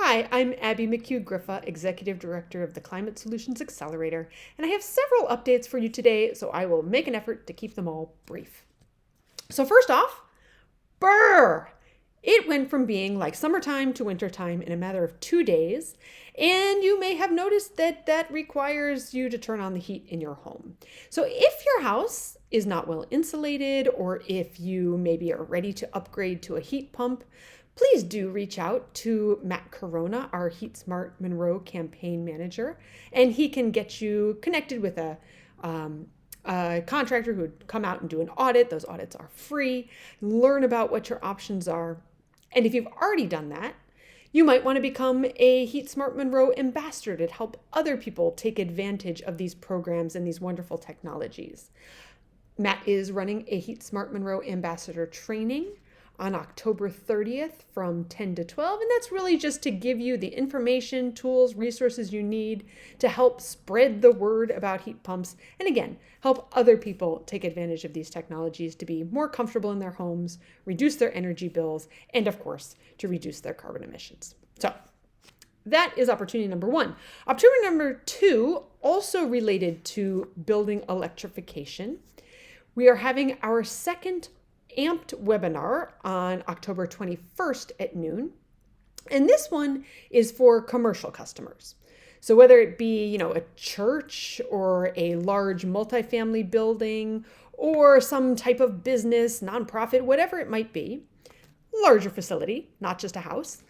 Hi, I'm Abby McHugh-Griffa, Executive Director of the Climate Solutions Accelerator, and I have several updates for you today, so I will make an effort to keep them all brief. So first off, brr! It went from being like summertime to wintertime in a matter of 2 days, and you may have noticed that that requires you to turn on the heat in your home. So if your house is not well insulated, or if you maybe are ready to upgrade to a heat pump, please do reach out to Matt Corona, our Heat Smart Monroe campaign manager, and he can get you connected with a contractor who would come out and do an audit. Those audits are free. Learn about what your options are. And if you've already done that, you might want to become a Heat Smart Monroe ambassador to help other people take advantage of these programs and these wonderful technologies. Matt is running a Heat Smart Monroe ambassador training on October 30th from 10 to 12. And that's really just to give you the information, tools, resources you need to help spread the word about heat pumps. And again, help other people take advantage of these technologies to be more comfortable in their homes, reduce their energy bills, and of course, to reduce their carbon emissions. So that is opportunity number one. Opportunity number two, also related to building electrification. We are having our second Amped webinar on October 21st at noon. And this one is for commercial customers. So whether it be, a church or a large multifamily building or some type of business, nonprofit, whatever it might be, larger facility, not just a house.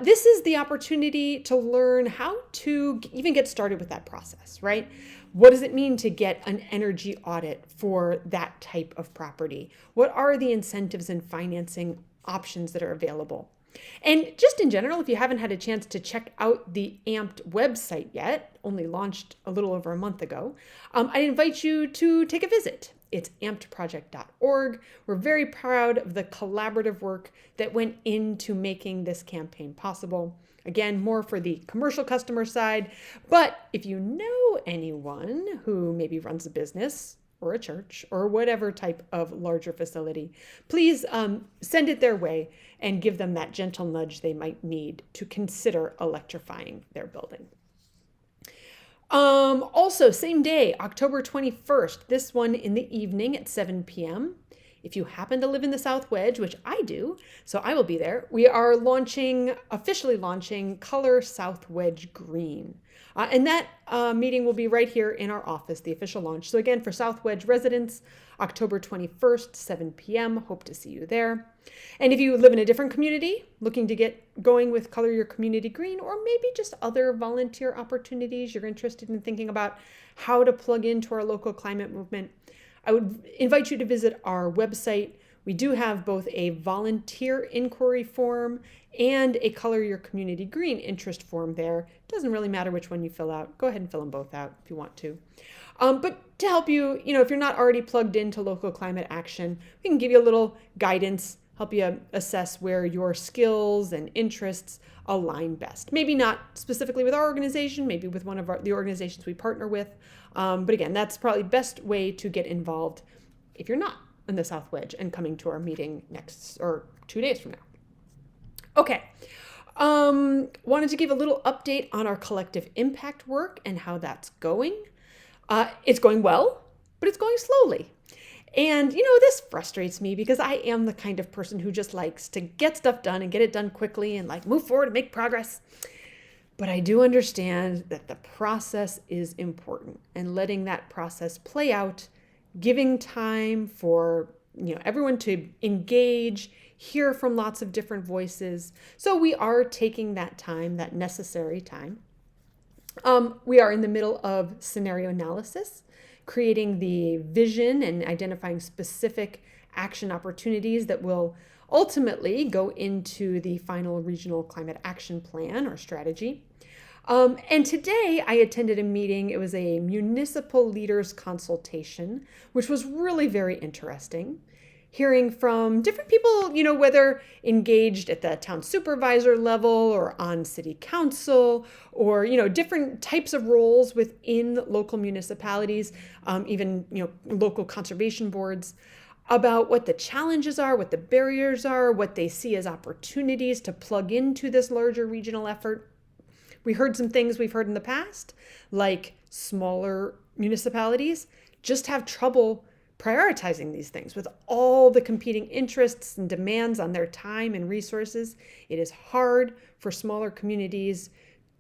This is the opportunity to learn how to even get started with that process, right? What does it mean to get an energy audit for that type of property? What are the incentives and financing options that are available? And just in general, if you haven't had a chance to check out the Amped website yet, only launched a little over a month ago, I invite you to take a visit. It's ampedproject.org. We're very proud of the collaborative work that went into making this campaign possible. Again, more for the commercial customer side, but if you know anyone who maybe runs a business or a church or whatever type of larger facility, please send it their way and give them that gentle nudge they might need to consider electrifying their building. Also, same day, October 21st, this one in the evening at 7 p.m. If you happen to live in the South Wedge, which I do, so I will be there, we are officially launching Color South Wedge Green. And that meeting will be right here in our office, the official launch. So again, for South Wedge residents, October 21st, 7 p.m. Hope to see you there. And if you live in a different community, looking to get going with Color Your Community Green, or maybe just other volunteer opportunities, you're interested in thinking about how to plug into our local climate movement, I would invite you to visit our website. We do have both a volunteer inquiry form and a Color Your Community Green interest form there. It doesn't really matter which one you fill out. Go ahead and fill them both out if you want to. But to help you, if you're not already plugged into local climate action, we can give you a little guidance, help you assess where your skills and interests align best. Maybe not specifically with our organization, maybe with one of the organizations we partner with. But again, that's probably the best way to get involved if you're not in the South Wedge and coming to our meeting next or 2 days from now. Okay. Wanted to give a little update on our collective impact work and how that's going. It's going well, but it's going slowly. And, this frustrates me because I am the kind of person who just likes to get stuff done and get it done quickly and move forward and make progress. But I do understand that the process is important, and letting that process play out, giving time for, everyone to engage, hear from lots of different voices. So we are taking that time, that necessary time. We are in the middle of scenario analysis, creating the vision and identifying specific action opportunities that will ultimately go into the final regional climate action plan or strategy. And today I attended a meeting. It was a municipal leaders consultation, which was really very interesting. Hearing from different people, whether engaged at the town supervisor level or on city council or, different types of roles within local municipalities, even, local conservation boards. about what the challenges are, what the barriers are, what they see as opportunities to plug into this larger regional effort. We heard some things we've heard in the past, like smaller municipalities just have trouble prioritizing these things with all the competing interests and demands on their time and resources. It is hard for smaller communities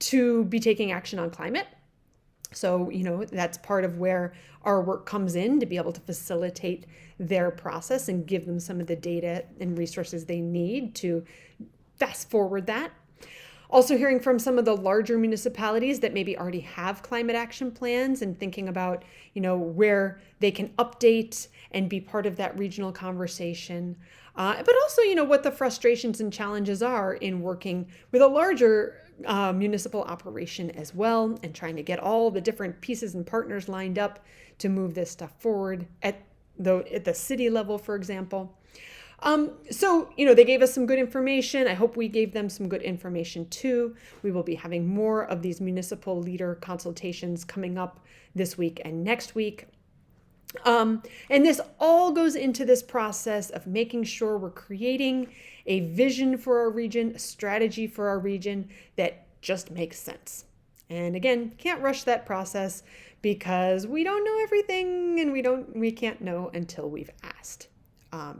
to be taking action on climate. So, that's part of where our work comes in, to be able to facilitate their process and give them some of the data and resources they need to fast forward that. Also hearing from some of the larger municipalities that maybe already have climate action plans and thinking about, where they can update and be part of that regional conversation. But also, what the frustrations and challenges are in working with a larger municipal operation as well, and trying to get all the different pieces and partners lined up to move this stuff forward at the city level, for example. So, they gave us some good information. I hope we gave them some good information too. We will be having more of these municipal leader consultations coming up this week and next week. And this all goes into this process of making sure we're creating a vision for our region, a strategy for our region that just makes sense. And again, can't rush that process because we don't know everything, and we can't know until we've asked.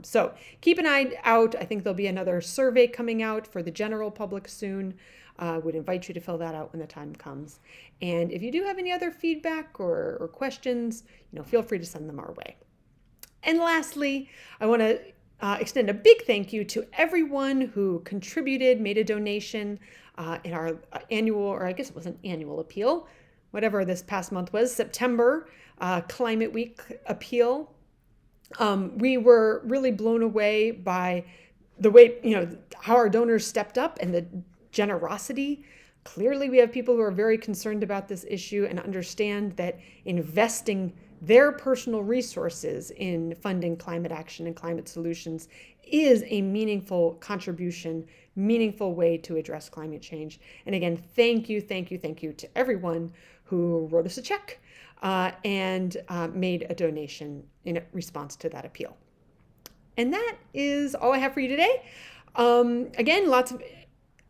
So keep an eye out. I think there'll be another survey coming out for the general public soon. Would invite you to fill that out when the time comes. And if you do have any other feedback or questions, feel free to send them our way. And lastly, I want to extend a big thank you to everyone who contributed, made a donation in our annual, or I guess it was an annual appeal, whatever this past month was, September Climate Week appeal. We were really blown away by the way, how our donors stepped up and the generosity. Clearly, we have people who are very concerned about this issue and understand that investing their personal resources in funding climate action and climate solutions is a meaningful contribution, meaningful way to address climate change. And again, thank you to everyone who wrote us a check and made a donation in response to that appeal. And that is all I have for you today. Again, lots of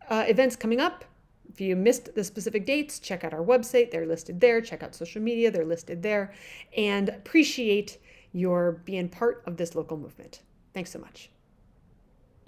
events coming up. If you missed the specific dates, check out our website. They're listed there. Check out social media. They're listed there. And appreciate your being part of this local movement. Thanks so much.